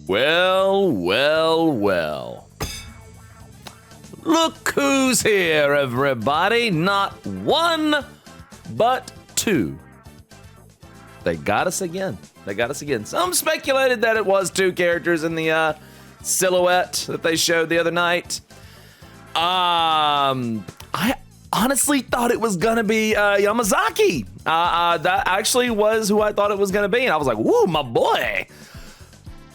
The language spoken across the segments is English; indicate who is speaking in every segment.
Speaker 1: Well, well, well. Look who's here, everybody. Not one, but two. They got us again. Some speculated that it was two characters in the silhouette that they showed the other night. I honestly thought it was gonna be Yamazaki. That actually was who I thought it was gonna be, and I was like, "Woo, my boy!"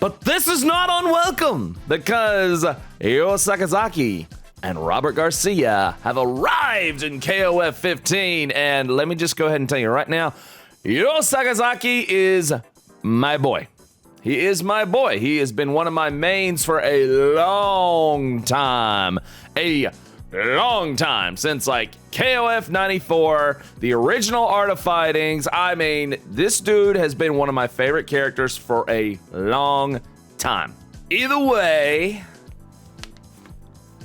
Speaker 1: But this is not unwelcome because RYO SAKAZAKI and Robert GARCIA have arrived in KOF 15, and let me just go ahead and tell you right now, RYO SAKAZAKI is my boy. He is my boy. He has been one of my mains for a long time. Since like KOF 94, the original Art of Fightings. I mean, this dude has been one of my favorite characters for a long time. Either way,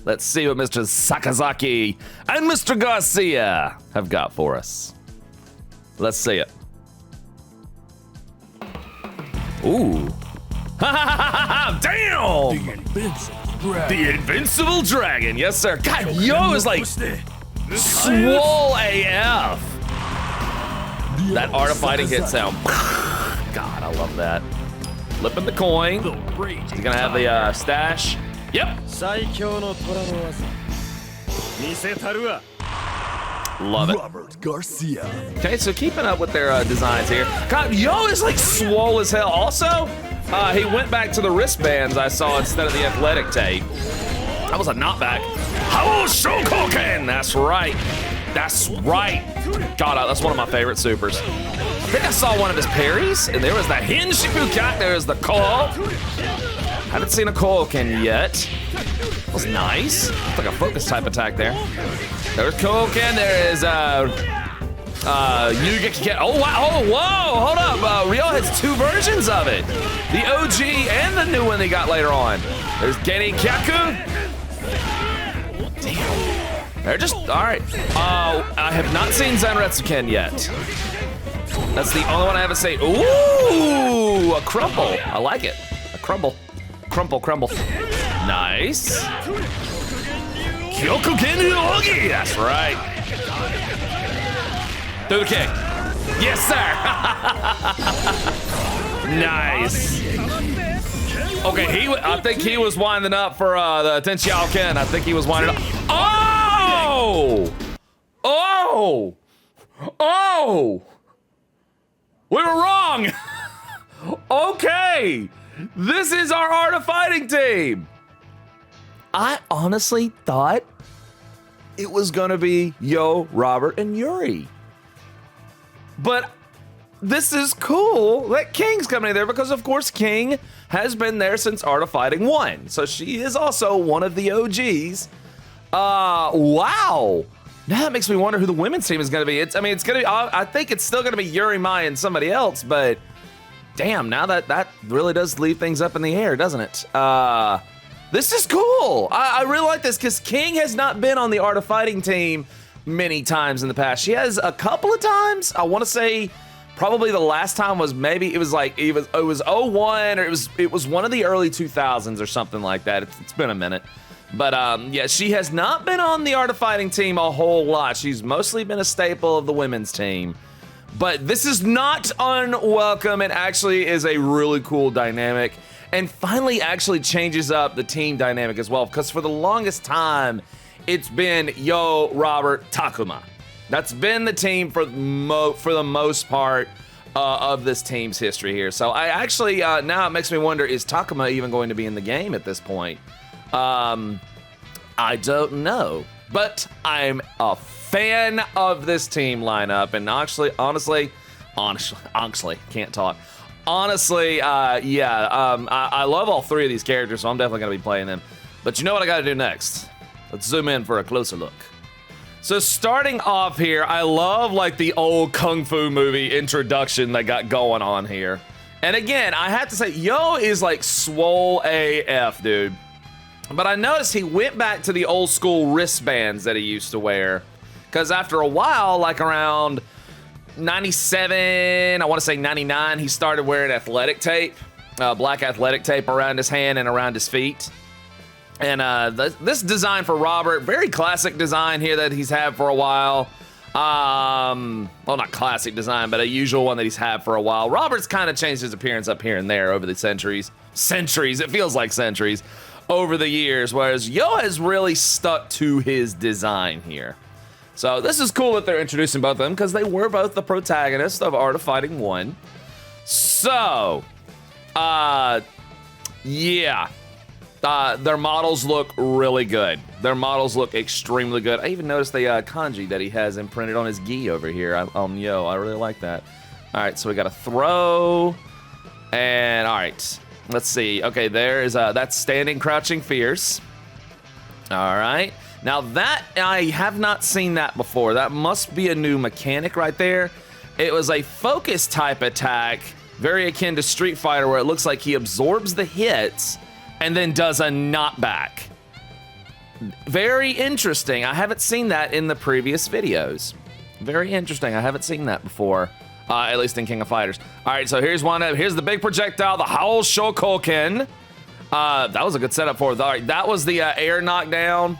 Speaker 1: let's see what Mr. Sakazaki and Mr. Garcia have got for us. Let's see it. Ooh. Damn! The Invincible Dragon. Yes, sir. God, Yo is like swole AF. That Art of Fighting hit sound. God, I love that. Flipping the coin. He's gonna have the stash. Yep. Love it.
Speaker 2: Robert Garcia.
Speaker 1: Okay, so keeping up with their designs here. God, Yo is like swole as hell. Also, he went back to the wristbands I saw instead of the athletic tape. That was a knockback. How Shokoken! That's right. That's right. God, that's one of my favorite supers. I think I saw one of his parries, and there was the Hinshifukat. There's the call. Haven't seen a Koken yet. That was nice. It's like a focus type attack there. There's Koken. There is Yugeki. Oh wow! Oh whoa! Hold up! RYO has two versions of it. The OG and the new one they got later on. There's Genikyaku. Damn. They're just all right. I have not seen Zanretsuken yet. That's the only one I haven't seen. Ooh, a crumble. I like it. A crumble. Crumble. Nice. Kyokuken Yogi. That's right. Through the kick. Yes, sir. Nice. Okay, I think he was winding up for the Tenchiao Ken. I think he was winding up. Oh! We were wrong. Okay. This is our Art of Fighting team. I honestly thought it was gonna be Yo, Robert, and Yuri. But this is cool that King's coming in there because, of course, King has been there since Art of Fighting 1. So she is also one of the OGs. Wow. Now that makes me wonder who the women's team is going to be. It's going to be, I think it's still going to be Yuri, Mai, and somebody else, but damn, now that really does leave things up in the air, doesn't it? This is cool. I really like this because King has not been on the Art of Fighting team many times in the past. She has a couple of times. I want to say probably the last time was maybe it was 01 or it was one of the early 2000s or something like that. It's been a minute. But yeah, she has not been on the Art of Fighting team a whole lot. She's mostly been a staple of the women's team. But this is not unwelcome. It actually is a really cool dynamic and finally actually changes up the team dynamic as well, because for the longest time, it's been Yo, Robert, Takuma. That's been the team for the most part of this team's history here. So I actually, now it makes me wonder, is Takuma even going to be in the game at this point? I don't know. But I'm a fan of this team lineup. And honestly, can't talk. Honestly, yeah, I love all three of these characters, so I'm definitely going to be playing them. But you know what I got to do next? Let's zoom in for a closer look. So starting off here, I love like the old Kung Fu movie introduction they got going on here. And again, I have to say, Yo is like swole AF, dude. But I noticed he went back to the old school wristbands that he used to wear. Because after a while, like around 97, I want to say 99, he started wearing athletic tape. black athletic tape around his hand and around his feet. And this design for Robert, very classic design here that he's had for a while. Well, not classic design, but a usual one that he's had for a while. Robert's kind of changed his appearance up here and there over the centuries. It feels like centuries over the years, whereas Yo has really stuck to his design here. So this is cool that they're introducing both of them because they were both the protagonists of Art of Fighting 1. So, yeah. Their models look really good. Their models look extremely good. I even noticed the kanji that he has imprinted on his gi over here on Yo. I really like that. All right, so we got a throw. And all right, let's see. Okay, there is that's standing, crouching, fierce. All right. Now that, I have not seen that before. That must be a new mechanic right there. It was a focus type attack, very akin to Street Fighter, where it looks like he absorbs the hits and then does a knockback. Very interesting. I haven't seen that in the previous videos. Very interesting. I haven't seen that before, at least in King of Fighters. All right, so here's here's the big projectile, the Howl Shokoken. That was a good setup for it. All right, that was the air knockdown,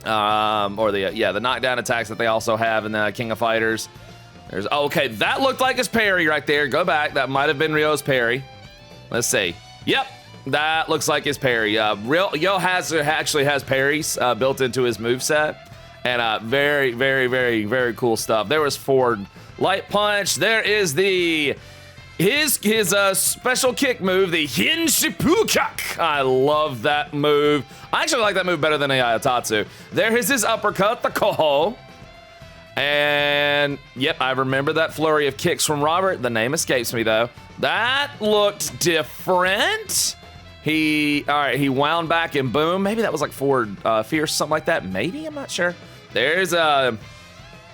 Speaker 1: or the knockdown attacks that they also have in the King of Fighters. Okay, that looked like his parry right there. Go back. That might have been Ryo's parry. Let's see. Yep. That looks like his parry. Yo actually has parries built into his moveset. And very, very, very, very cool stuff. There was forward light punch. There is his special kick move, the Hin Shippukak. I love that move. I actually like that move better than a Ayatatsu. There is his uppercut, the Koho. And yep, I remember that flurry of kicks from Robert. The name escapes me though. That looked different. He wound back and boom. Maybe that was like forward fierce, something like that. Maybe, I'm not sure. There's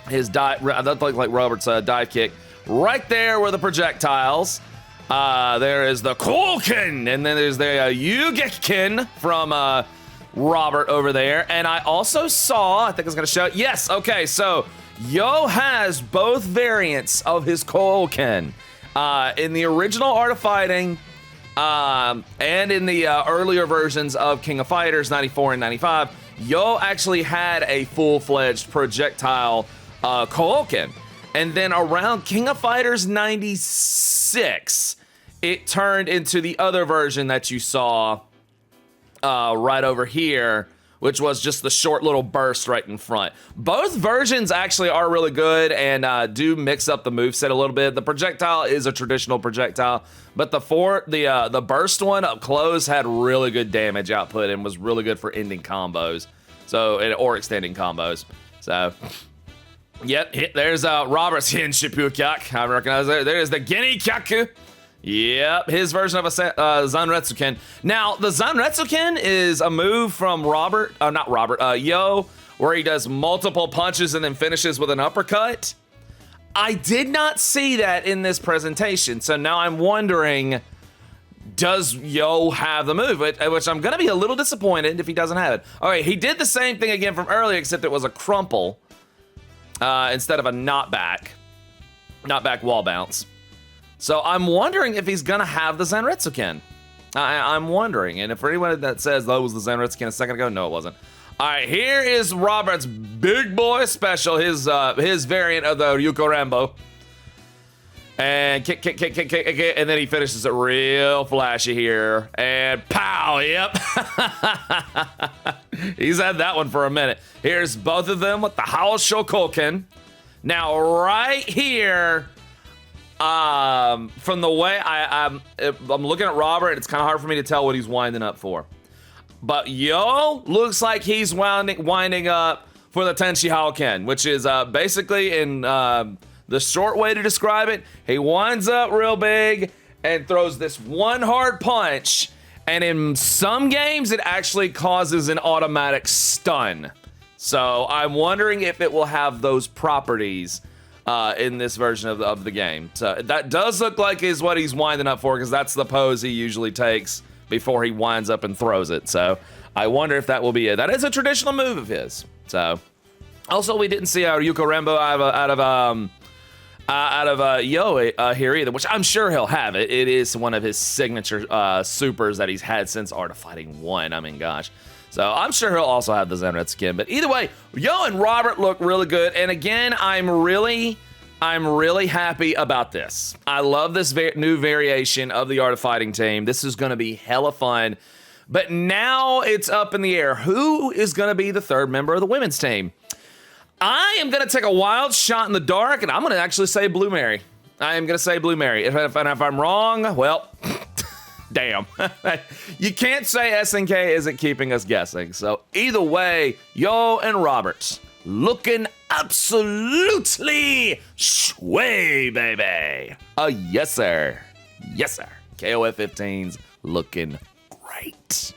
Speaker 1: his dive. That looked like Robert's dive kick. Right there were the projectiles. There is the Kolken, and then there's the Yugekin from Robert over there. And I also saw, I think I was gonna show. Yes, okay, so Yo has both variants of his Kolken. In the original Art of Fighting, and in the earlier versions of King of Fighters 94 and 95, Yo actually had a full-fledged projectile Koken. And then around King of Fighters 96, it turned into the other version that you saw right over here, which was just the short little burst right in front. Both versions actually are really good and do mix up the moveset a little bit. The projectile is a traditional projectile, but the burst one up close had really good damage output and was really good for ending combos, or extending combos. So, yep, there's Robert's Hin Shippukak. I recognize that. There's the Geni Kyaku. Yep, his version of a Zanretsuken. Now, the Zanretsuken is a move from Yo, where he does multiple punches and then finishes with an uppercut. I did not see that in this presentation, so now I'm wondering, does Yo have the move? Which I'm gonna be a little disappointed if he doesn't have it. All right, he did the same thing again from earlier, except it was a crumple instead of a knockback wall bounce. So I'm wondering if he's gonna have the Zanretsuken. I'm wondering, and if for anyone that says that was the Zanretsuken a second ago, no, it wasn't. All right, here is Robert's big boy special, his variant of the Ryuko Rambo. And kick, and then he finishes it real flashy here. And pow, yep. He's had that one for a minute. Here's both of them with the Howl Shokoken. Now, right here, from the way I'm looking at Robert, it's kind of hard for me to tell what he's winding up for. But Yo looks like he's winding up for the Tenshi Hauken, which is basically, in the short way to describe it, he winds up real big and throws this one hard punch, and in some games it actually causes an automatic stun. So I'm wondering if it will have those properties in this version of the game. So that does look like is what he's winding up for, because that's the pose he usually takes before he winds up and throws it. So I wonder if that will be it. That is a traditional move of his. So also, we didn't see our Ryuko Rambo out out of Yo here either, which I'm sure he'll have it. It is one of his signature supers that he's had since Art of Fighting 1. I mean, gosh. So I'm sure he'll also have the Zen Red skin. But either way, Yo and Robert look really good. And again, I'm really happy about this. I love this new variation of the Art of Fighting team. This is going to be hella fun. But now it's up in the air. Who is going to be the third member of the women's team? I am going to take a wild shot in the dark, and I'm going to actually say Blue Mary. I am going to say Blue Mary. If I'm wrong, well, damn. You can't say SNK isn't keeping us guessing. So either way, Yo and Roberts looking absolutely sway, baby. Yes, sir. Yes, sir. KOF 15's looking great.